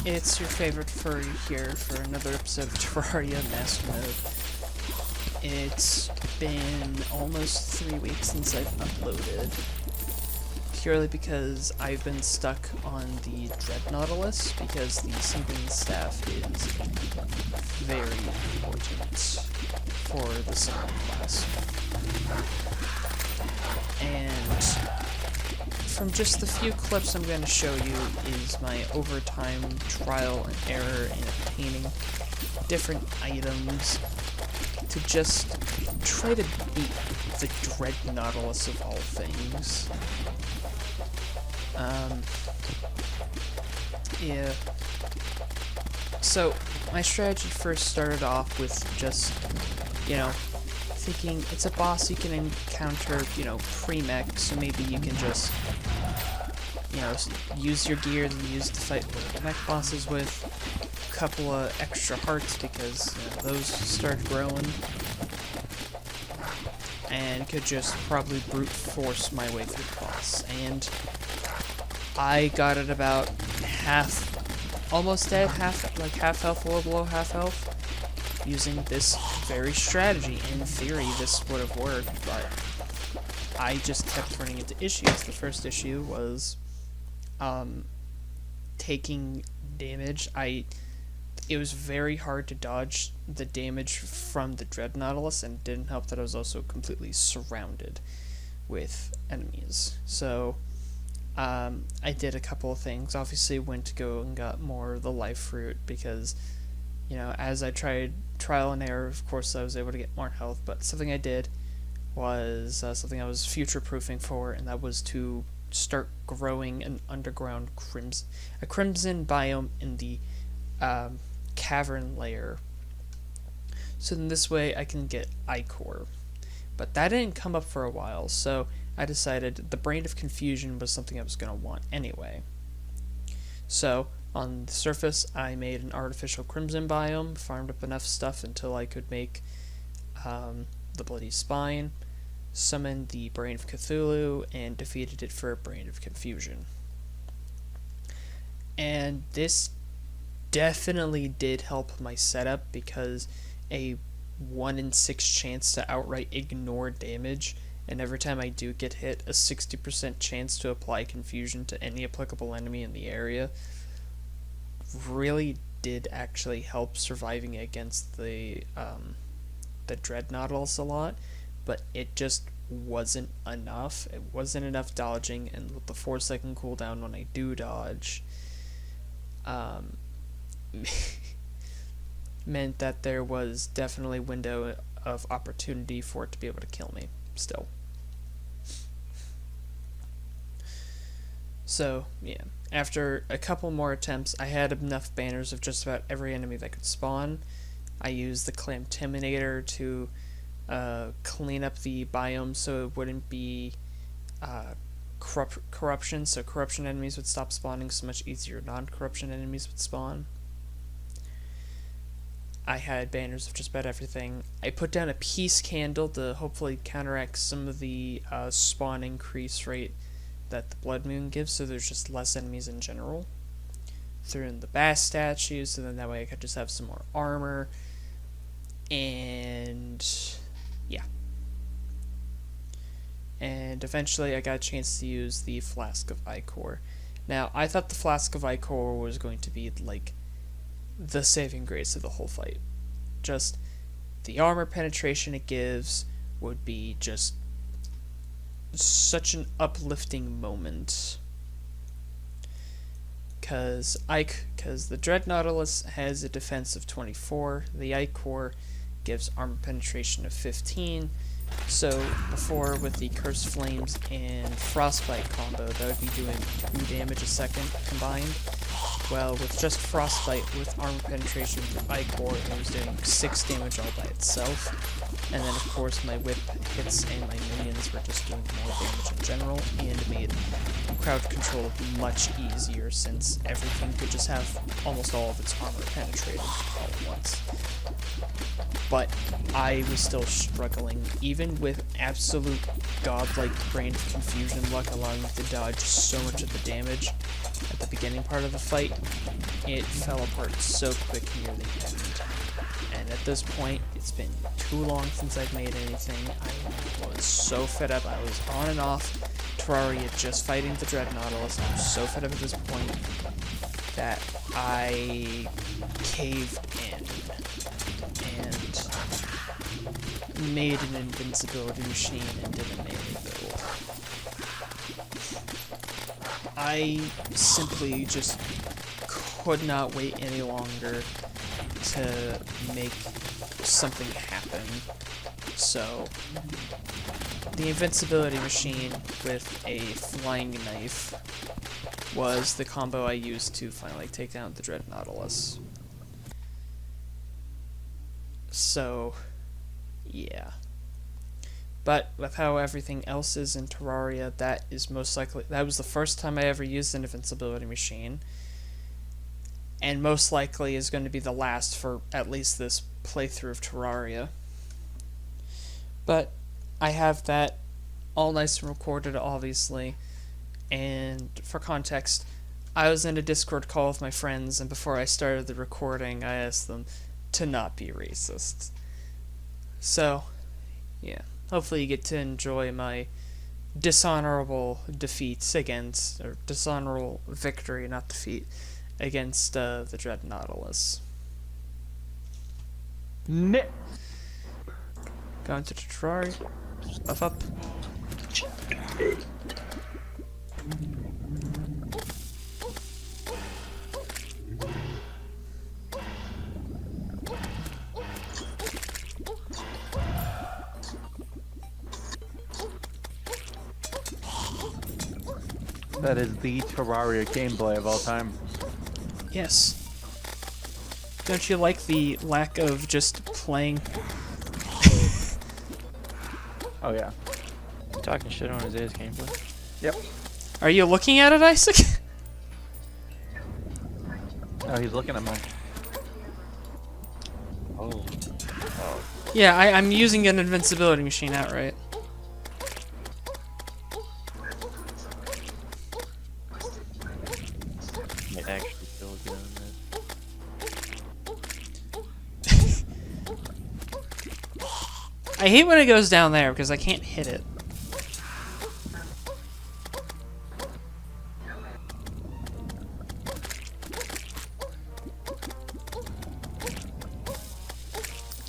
It's your favorite furry here for another episode of Terraria Master Mode. It's been almost 3 weeks since I've uploaded, purely because I've been stuck on the Dread Nautilus, because the sinking staff is very important for the summoning class. And from just the few clips I'm going to show you is my overtime trial and error in obtaining different items to just try to beat the Dread Nautilus of all things. Yeah. So, my strategy first started off with just, thinking it's a boss you can encounter, pre-mech, so maybe you can just, use your gear and use to fight the mech bosses with. A couple of extra hearts because those start growing. And could just probably brute force my way through the boss. And I got it about almost dead, half health, a little below half health, using this very strategy. In theory, this would have worked, but I just kept running into issues. The first issue was taking damage. It was very hard to dodge the damage from the Dread Nautilus, and it didn't help that I was also completely surrounded with enemies. So I did a couple of things. Obviously went to go and got more of the life fruit because, as I tried trial and error, of course I was able to get more health, but something I did was something I was future-proofing for, and that was to start growing an underground crimson biome in the cavern layer. So in this way I can get ichor. But that didn't come up for a while, so I decided the Brain of Confusion was something I was going to want anyway. So, on the surface, I made an artificial crimson biome, farmed up enough stuff until I could make the Bloody Spine, summoned the Brain of Cthulhu, and defeated it for a Brain of Confusion. And this definitely did help my setup, because a 1 in 6 chance to outright ignore damage, and every time I do get hit, a 60% chance to apply confusion to any applicable enemy in the area, really did actually help surviving against the Dread Nautilus a lot, but it just wasn't enough. It wasn't enough dodging, and with the 4-second cooldown when I do dodge, meant that there was definitely a window of opportunity for it to be able to kill me still. So, yeah, after a couple more attempts, I had enough banners of just about every enemy that could spawn. I used the Clamtiminator to clean up the biome so it wouldn't be corruption, so corruption enemies would stop spawning, so much easier non-corruption enemies would spawn. I had banners of just about everything. I put down a peace candle to hopefully counteract some of the spawn increase rate that the Blood Moon gives, so there's just less enemies in general. Threw in the bass statues, so then that way I could just have some more armor. And yeah. And eventually I got a chance to use the Flask of Ichor. Now, I thought the Flask of Ichor was going to be like the saving grace of the whole fight. Just the armor penetration it gives would be just such an uplifting moment. Because the Dread Nautilus has a defense of 24, the Ichor gives armor penetration of 15, so before with the Cursed Flames and Frostbite combo, that would be doing 2 damage a second combined. Well, with just Frostbite with armor penetration for Ichor, it was doing 6 damage all by itself. And then, of course, my whip hits and my minions were just doing more damage in general, and made crowd control much easier since everything could just have almost all of its armor penetrated all at once. But I was still struggling, even with absolute godlike Brain of Confusion luck allowing me to dodge so much of the damage at the beginning part of the fight. it fell apart so quick near the end. And at this point, it's been too long since I've made anything. I was so fed up. I was on and off Terraria just fighting the Dread Nautilus. I was so fed up at this point that I caved in and made an invincibility machine and did a melee build. I simply just could not wait any longer to make something happen. So, the invincibility machine with a flying knife was the combo I used to finally take down the Dread Nautilus. So, yeah. But with how everything else is in Terraria, that was the first time I ever used an invincibility machine. And most likely is going to be the last for at least this playthrough of Terraria. But I have that all nice and recorded, obviously. And for context, I was in a Discord call with my friends, and before I started the recording, I asked them to not be racist. So, yeah. Hopefully you get to enjoy my dishonorable defeats against, or dishonorable victory, not defeat, against the Dread Nautilus. Going to the Terraria. Buff up. That is the Terraria gameplay of all time. Yes. Don't you like the lack of just playing? Oh yeah. Talking shit on Isaiah's gameplay. Yep. Are you looking at it, Isaac? Oh, he's looking at mine. Oh. Yeah, I'm using an invincibility machine outright. Might actually feel good on that. I hate when it goes down there because I can't hit it.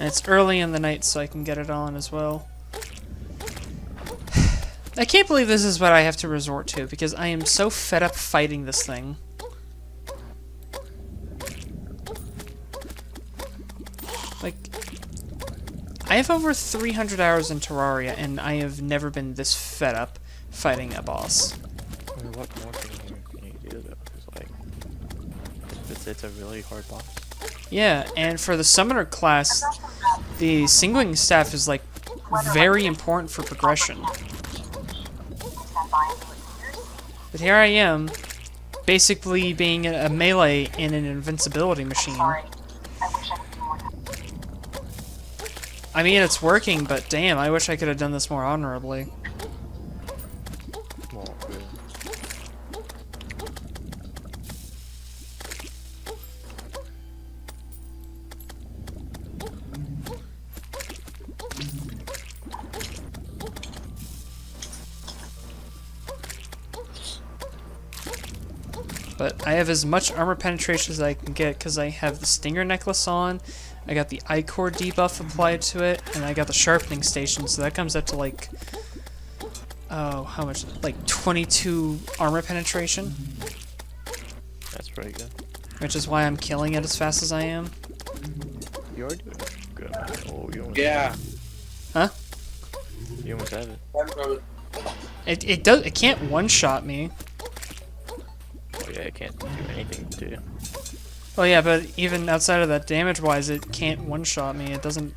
And it's early in the night, so I can get it on as well. I can't believe this is what I have to resort to, because I am so fed up fighting this thing. Like, I have over 300 hours in Terraria, and I have never been this fed up fighting a boss. I mean, what more can you do though? Because like, it's a really hard boss. Yeah, and for the summoner class, the singling staff is like very important for progression. But here I am, basically being a melee in an invincibility machine. I mean, it's working, but damn, I wish I could have done this more honorably. Well, really. But I have as much armor penetration as I can get because I have the Stinger necklace on, I got the Ichor debuff applied to it, and I got the sharpening station, so that comes up to like, oh, how much? Like 22 armor penetration? That's pretty good. Which is why I'm killing it as fast as I am. You are doing good. Oh, you almost Yeah. Huh? You almost have it. It can't one-shot me. Oh yeah, it can't do anything to you. Well, yeah, but even outside of that, damage-wise, it can't one-shot me. It doesn't...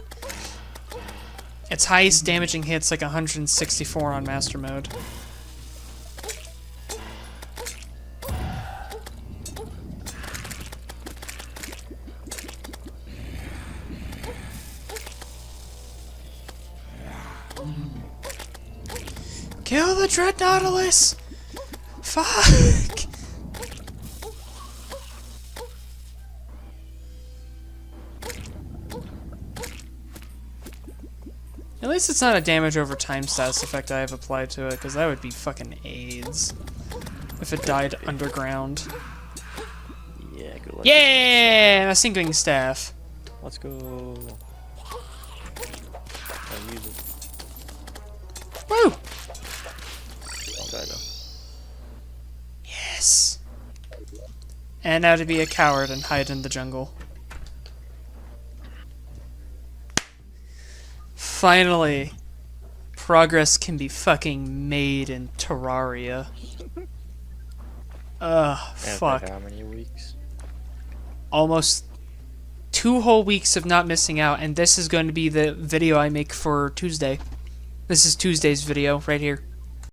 Its highest damaging hit's like 164 on Master Mode. Kill the Dread Nautilus! Fuck! At least it's not a damage over time status effect I have applied to it, because that would be fucking AIDS. If it died underground. Yeah, good luck. Yeah! A sinking staff. Let's go. I'll use it. Woo! I'll die though. Yes. And now to be a coward and hide in the jungle. Finally, progress can be fucking made in Terraria. After Fuck. how many weeks? Almost 2 whole weeks of not missing out, and this is going to be the video I make for Tuesday. This is Tuesday's video right here.